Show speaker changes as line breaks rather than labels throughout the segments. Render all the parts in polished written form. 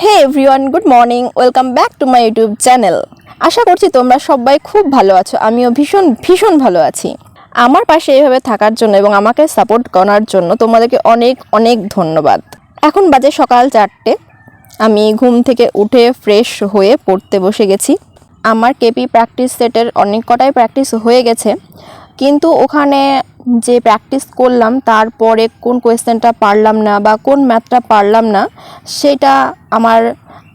Hey everyone, good morning, welcome back to my YouTube channel. আশা করছি তোমরা সবাই খুব ভালো আছো। আমিও ভীষণ ভীষণ ভালো আছি। আমার পাশে এইভাবে থাকার জন্য এবং আমাকে সাপোর্ট করার জন্য তোমাদেরকে অনেক অনেক ধন্যবাদ। এখন বাজে সকাল 4টে। আমি ঘুম থেকে উঠে ফ্রেশ হয়ে পড়তে বসে গেছি। আমার কেপি প্র্যাকটিস সেটের অনেক কটাই প্র্যাকটিস হয়ে গেছে, কিন্তু ওখানে যে প্র্যাকটিস করলাম তারপরে কোন কোয়েশ্চেনটা পারলাম না বা কোন ম্যাথটা পারলাম না সেটা আমার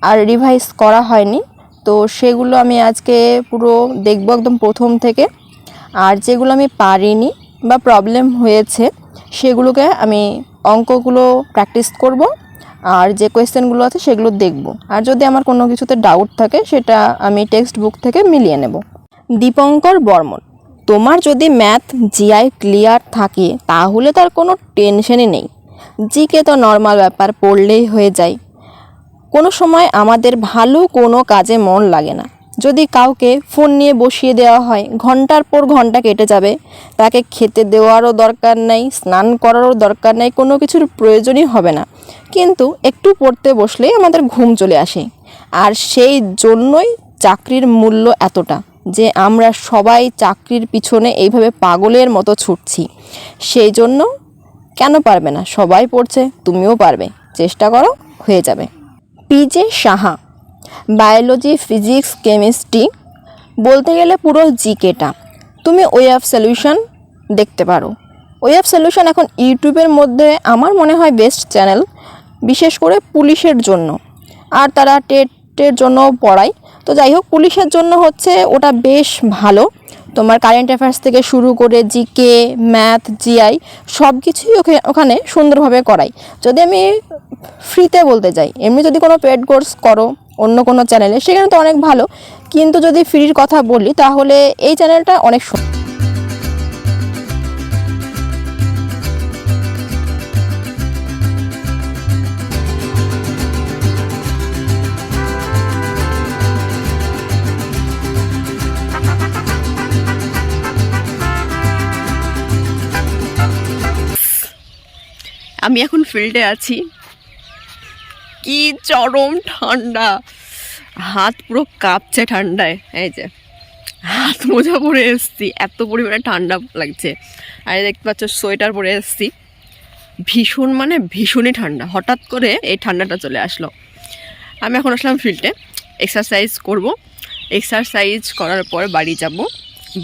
আর রিভাইজ করা হয়নি। তো সেগুলো আমি আজকে পুরো দেখব একদম প্রথম থেকে। আর যেগুলো আমি পারিনি বা প্রবলেম হয়েছে সেগুলোকে আমি অঙ্কগুলো প্র্যাকটিস করব, আর যে কোয়েশ্চেনগুলো আছে সেগুলো দেখব। আর যদি আমার কোনো কিছুতে ডাউট থাকে সেটা আমি টেক্সট বুক থেকে মিলিয়ে নেব। দীপঙ্কর বর্মন: তোমার যদি ম্যাথ জিআই ক্লিয়ার থাকে তাহলে তার কোনো টেনশনই নেই। জিকে তো নর্মাল ব্যাপার, পড়লেই হয়ে যায়। কোনো সময় আমাদের ভালো কোনো কাজে মন লাগে না। যদি কাউকে ফোন নিয়ে বসিয়ে দেওয়া হয়, ঘন্টার পর ঘন্টা কেটে যাবে। তাকে খেতে দেওয়ারও দরকার নেই, স্নান করারও দরকার নেই, কোনো কিছুর প্রয়োজনই হবে না, কিন্তু একটু পড়তে বসলেই আমাদের ঘুম চলে আসে। আর সেই জন্যই চাকরির মূল্য এতটা যে আমরা সবাই চাকরির পিছনে এইভাবে পাগলের মতো ছুটছি। সেই জন্য কেন পারবে না? সবাই পড়ছে, তুমিও পারবে, চেষ্টা করো, হয়ে যাবে। PJ Saha: biology, physics, chemistry, বলতে গেলে পুরো জিকেটা। তুমি ওয়ে অফ সলিউশন দেখতে পারো। ওয়ে অফ সলিউশন এখন ইউটিউবের মধ্যে আমার মনে হয় বেস্ট চ্যানেল, বিশেষ করে পুলিশের জন্য। আর তারা টেটের জন্য পড়ায়। তো যাই হোক, পুলিশের জন্য হচ্ছে ওটা বেশ ভালো। তোমার কারেন্ট অ্যাফেয়ার্স থেকে শুরু করে জিকে, ম্যাথ, জিআই সব কিছুই ওখানে সুন্দরভাবে করাই। যদি আমি ফ্রিতে বলতে যাই, এমনি যদি কোনো পেড কোর্স করো অন্য কোনো চ্যানেলে সেখানে তো অনেক ভালো, কিন্তু যদি ফ্রির কথা বলি তাহলে এই চ্যানেলটা অনেক আমি এখন ফিল্ডে আছি। কি চরম ঠান্ডা, হাত পুরো কাঁপছে ঠান্ডায়। এই যে হাত মোজা পরে এসছি, এত পরিমাণে ঠান্ডা লাগছে। আর দেখতে পাচ্ছ সোয়েটার পরে এসছি। ভীষণ মানে ভীষণই ঠান্ডা, হঠাৎ করে এই ঠান্ডাটা চলে আসলো। আমি এখন আসলাম ফিল্ডে, এক্সারসাইজ করব। এক্সারসাইজ করার পর বাড়ি যাব।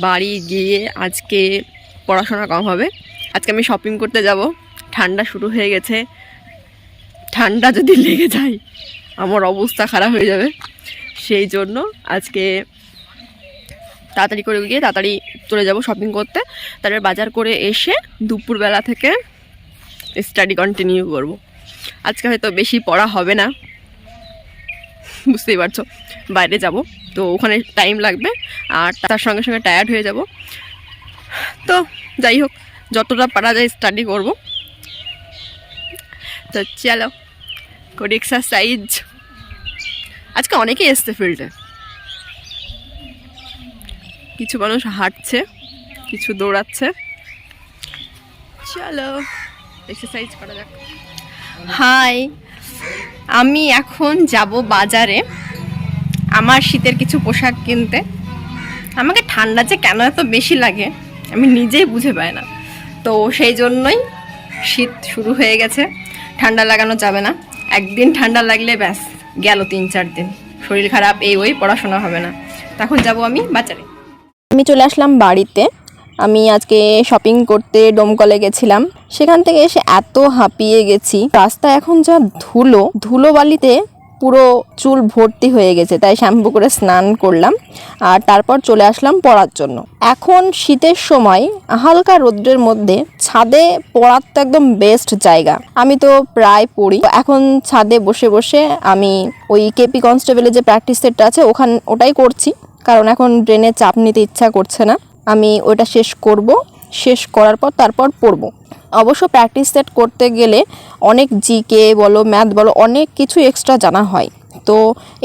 বাড়ি গিয়ে আজকে পড়াশোনা কম হবে। আজকে আমি শপিং করতে যাব। ঠান্ডা শুরু হয়ে গেছে, ঠান্ডা যদি লেগে যায় আমার অবস্থা খারাপ হয়ে যাবে। সেই জন্য আজকে তাড়াতাড়ি করে গিয়ে তাড়াতাড়ি চলে যাব শপিং করতে। তারপরে বাজার করে এসে দুপুরবেলা থেকে স্টাডি কন্টিনিউ করব। আজকে হয়তো বেশি পড়া হবে না, বুঝতেই পারছো, বাইরে যাব তো ওখানে টাইম লাগবে, আর তার সঙ্গে সঙ্গে টায়ার্ড হয়ে যাব। তো যাই হোক, যতটা পারা যায় স্টাডি করব। তো চলো করি এক্সারসাইজ। আজকে অনেকেই এসছে ফিল্ডে, কিছু মানুষ হাঁটছে, কিছু দৌড়াচ্ছে। চলো এক্সারসাইজ করা যাক। হাই, আমি এখন যাব বাজারে আমার শীতের কিছু পোশাক কিনতে। আমাকে ঠান্ডা যে কেন এত বেশি লাগে আমি নিজেই বুঝে পাই না। তো সেই জন্যই শীত শুরু হয়ে গেছে, ঠান্ডা লাগানো যাবে না। একদিন ঠান্ডা লাগলে ব্যাস গেল 3-4 দিন, শরীর খারাপ, এই ওই, পড়াশোনা হবে না। তখন যাব আমি বাজারে। আমি চলে আসলাম বাড়িতে। আমি আজকে শপিং করতে ডোমকলে গেছিলাম। সেখান থেকে এসে এত হাঁপিয়ে গেছি। রাস্তা এখন যা ধুলো বালিতে পুরো চুল ভর্তি হয়ে গেছে, তাই শ্যাম্পু করে স্নান করলাম আর তারপর চলে আসলাম পড়ার জন্য। এখন শীতের সময় হালকা রোদ্রের মধ্যে ছাদে পড়ার তো একদম বেস্ট জায়গা। আমি তো প্রায় পড়ি। এখন ছাদে বসে বসে আমি ওই কেপি কনস্টেবলের যে প্র্যাকটিস সেটটা আছে ওটাই করছি, কারণ এখন ব্রেনে চাপ নিতে ইচ্ছা করছে না। আমি ওটা শেষ করব, শেষ করার পর তারপর পড়ব। অবশ্য প্র্যাকটিস সেট করতে গেলে অনেক জিকে বলো, ম্যাথ বলো, অনেক কিছু এক্সট্রা জানা হয়। তো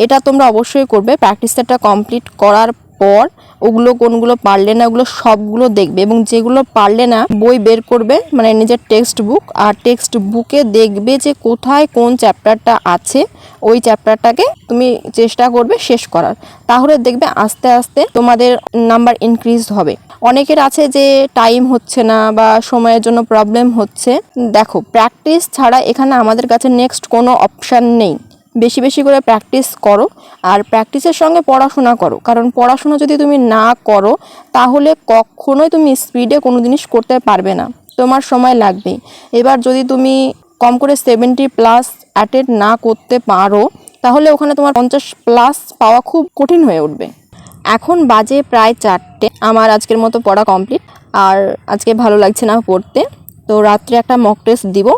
এটা তোমরা অবশ্যই করবে। প্র্যাকটিস সেটটা কমপ্লিট করার পর ওগুলো কোনগুলো পারলে না ওগুলো সবগুলো দেখবে, এবং যেগুলো পারলে না বই বের করবে, মানে নিজের টেক্সট বুক, আর টেক্সট বুকে দেখবে যে কোথায় কোন চ্যাপ্টারটা আছে, ওই চ্যাপ্টারটাকে তুমি চেষ্টা করবে শেষ করার। তাহলে দেখবে আস্তে আস্তে তোমাদের নাম্বার ইনক্রিজ হবে। অনেকের আছে যে টাইম হচ্ছে না বা সময়ের জন্য প্রবলেম হচ্ছে। দেখো, প্র্যাকটিস ছাড়া এখানে আমাদের কাছে নেক্সট কোনো অপশান নেই। বেশি বেশি করে প্র্যাকটিস করো, আর প্র্যাকটিসের সঙ্গে পড়াশোনা করো, কারণ পড়াশোনা যদি তুমি না করো তাহলে কখনোই তুমি স্পিডে কোনো জিনিস করতে পারবে না, তোমার সময় লাগবেই। এবার যদি তুমি কম করে 70+ অ্যাটেন্ড না করতে পারো তাহলে ওখানে তোমার 50+ পাওয়া খুব কঠিন হয়ে উঠবে। এখন বাজে প্রায় 4টে। আমার আজকের মতো পড়া কমপ্লিট, আর আজকে ভালো লাগছে না পড়তে, তো রাত্রে একটা মক টেস্ট দিব,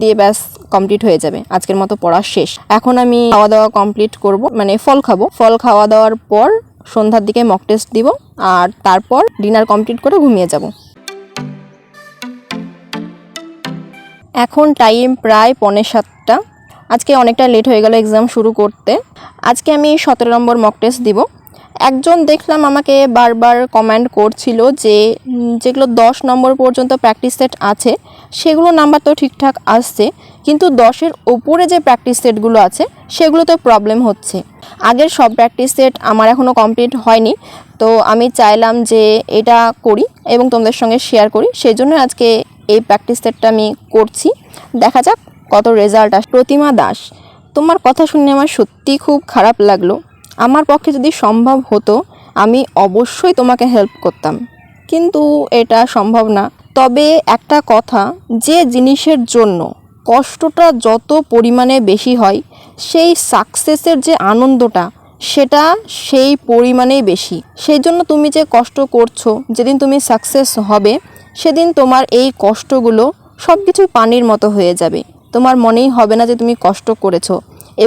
দিয়ে ব্যাস কমপ্লিট হয়ে যাবে, আজকের মতো পড়া শেষ। এখন আমি খাওয়া দাওয়া কমপ্লিট করব, মানে ফল খাবো। ফল খাওয়া দাওয়ার পর সন্ধ্যার দিকে মক টেস্ট দিব, আর তারপর ডিনার কমপ্লিট করে ঘুমিয়ে যাব। এখন টাইম প্রায় 6:45। আজকে অনেকটা লেট হয়ে গেল এক্সাম শুরু করতে। আজকে আমি 17 নম্বর মক টেস্ট দিব। একজন দেখলাম আমাকে বারবার কমেন্ট করছিল যে যেগুলো 10 নম্বর পর্যন্ত প্র্যাকটিস সেট আছে সেগুলো নাম্বার তো ঠিকঠাক আসছে, কিন্তু 10-এর ওপরে যে প্র্যাকটিস সেটগুলো আছে সেগুলোতে প্রবলেম হচ্ছে। আগের সব প্র্যাকটিস সেট আমার এখনও কমপ্লিট হয়নি, তো আমি চাইলাম যে এটা করি এবং তোমাদের সঙ্গে শেয়ার করি, সেই জন্য আজকে এই প্র্যাকটিস সেটটা আমি করছি। দেখা যাক কত রেজাল্ট আসে। প্রতিমা দাস, তোমার কথা শুনে আমার সত্যিই খুব খারাপ লাগলো। আমার পক্ষে যদি সম্ভব হতো আমি অবশ্যই তোমাকে হেল্প করতাম, কিন্তু এটা সম্ভব না। তবে একটা কথা, যে জিনিসের জন্য কষ্টটা যত পরিমাণে বেশি হয় সেই সাকসেসের যে আনন্দটা সেটা সেই পরিমাণেই বেশি। সেই জন্য তুমি যে কষ্ট করছো, যেদিন তুমি সাকসেস হবে সেদিন তোমার এই কষ্টগুলো সব কিছু পানির মতো হয়ে যাবে। তোমার মনেই হবে না যে তুমি কষ্ট করেছো,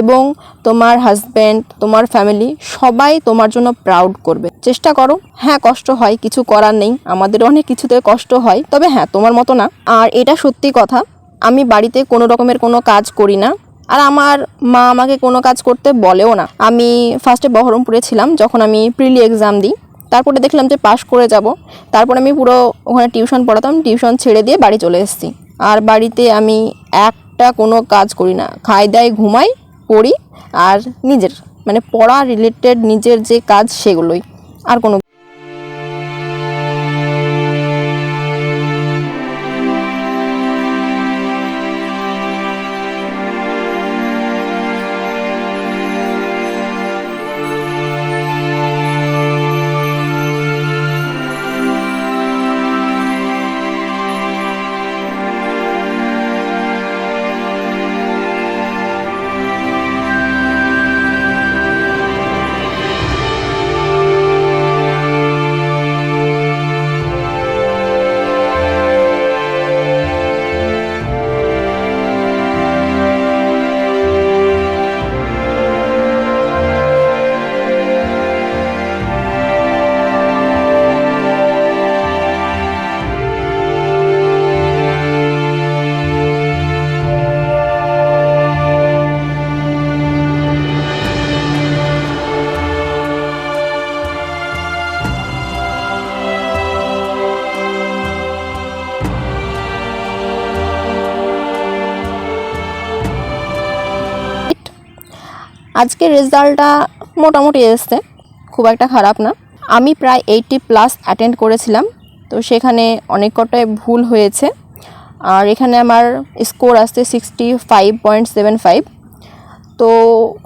এবং তোমার হাজব্যান্ড, তোমার ফ্যামিলি সবাই তোমার জন্য প্রাউড করবে। চেষ্টা করো। হ্যাঁ, কষ্ট হয়, কিছু করার নেই, আমাদের অনেক কিছুতে কষ্ট হয়, তবে হ্যাঁ তোমার মতো না। আর এটা সত্যি কথা, আমি বাড়িতে কোনো রকমের কোনো কাজ করি না, আর আমার মা আমাকে কোনো কাজ করতে বলেও না। আমি ফার্স্টে বহরমপুরে ছিলাম যখন আমি প্রিলি এক্সাম দিই, তারপরে দেখলাম যে পাশ করে যাব, তারপরে আমি পুরো ওখানে টিউশন পড়াতাম, টিউশন ছেড়ে দিয়ে বাড়ি চলে এসেছি। আর বাড়িতে আমি একটা কোনো কাজ করি না, খাই দাই ঘুমাই, পড়ি, আর নিজের মানে পড়া রিলেটেড নিজের যে কাজ সেগুলোই, আর কোনো। আজকের রেজাল্টটা মোটামুটি এসছে, খুব একটা খারাপ না। আমি প্রায় 80+ অ্যাটেন্ড করেছিলাম, তো সেখানে অনেক কটাই ভুল হয়েছে, আর এখানে আমার স্কোর আসছে 65.75। তো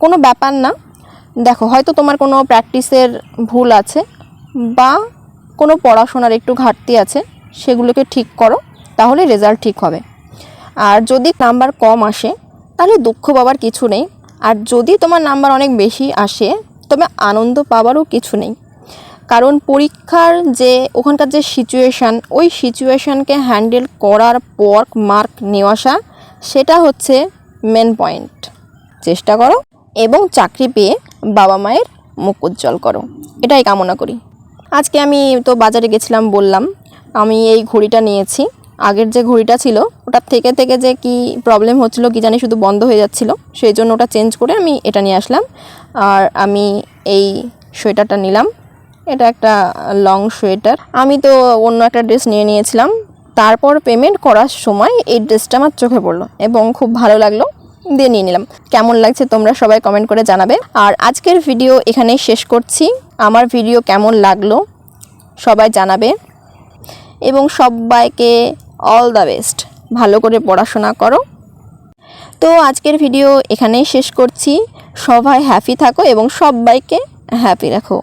কোনো ব্যাপার না। দেখো, হয়তো তোমার কোনো প্র্যাকটিসের ভুল আছে বা কোনো পড়াশোনার একটু ঘাটতি আছে, সেগুলোকে ঠিক করো, তাহলে রেজাল্ট ঠিক হবে। আর যদি নাম্বার কম আসে তাহলে দুঃখ পাওয়ার কিছু নেই, আর যদি তোমার নাম্বার অনেক বেশি আসে তবে আনন্দ পাওয়ারও কিছু নেই, কারণ পরীক্ষার যে ওখানকার যে সিচুয়েশান, ওই সিচুয়েশানকে হ্যান্ডেল করার পর মার্ক নিয়ে আসা, সেটা হচ্ছে মেন পয়েন্ট। চেষ্টা করো এবং চাকরি পেয়ে বাবা মায়ের মুখ উজ্জ্বল করো, এটাই কামনা করি। আজকে আমি তো বাজারে গেছিলাম বললাম, আমি এই ঘড়িটা নিয়েছি। আগের যে ঘড়িটা ছিল ওটার থেকে থেকে যে কি প্রবলেম হচ্ছিলো কি জানি, শুধু বন্ধ হয়ে যাচ্ছিলো, সেই জন্য ওটা চেঞ্জ করে আমি এটা নিয়ে আসলাম। আর আমি এই সোয়েটারটা নিলাম, এটা একটা লং সোয়েটার। আমি তো অন্য একটা ড্রেস নিয়ে নিয়েছিলাম, তারপর পেমেন্ট করার সময় এই ড্রেসটা আমার চোখে পড়লো এবং খুব ভালো লাগলো, দিয়ে নিয়ে নিলাম। কেমন লাগছে তোমরা সবাই কমেন্ট করে জানাবে। আর আজকের ভিডিও এখানেই শেষ করছি। আমার ভিডিও কেমন লাগলো সবাই জানাবে এবং সবাইকে অল দ্য বেস্ট, ভালো করে পড়াশোনা করো। তো আজকের ভিডিও এখানেই শেষ করছি। সবাই হ্যাপি থাকো এবং সবাইকে হ্যাপি রাখো।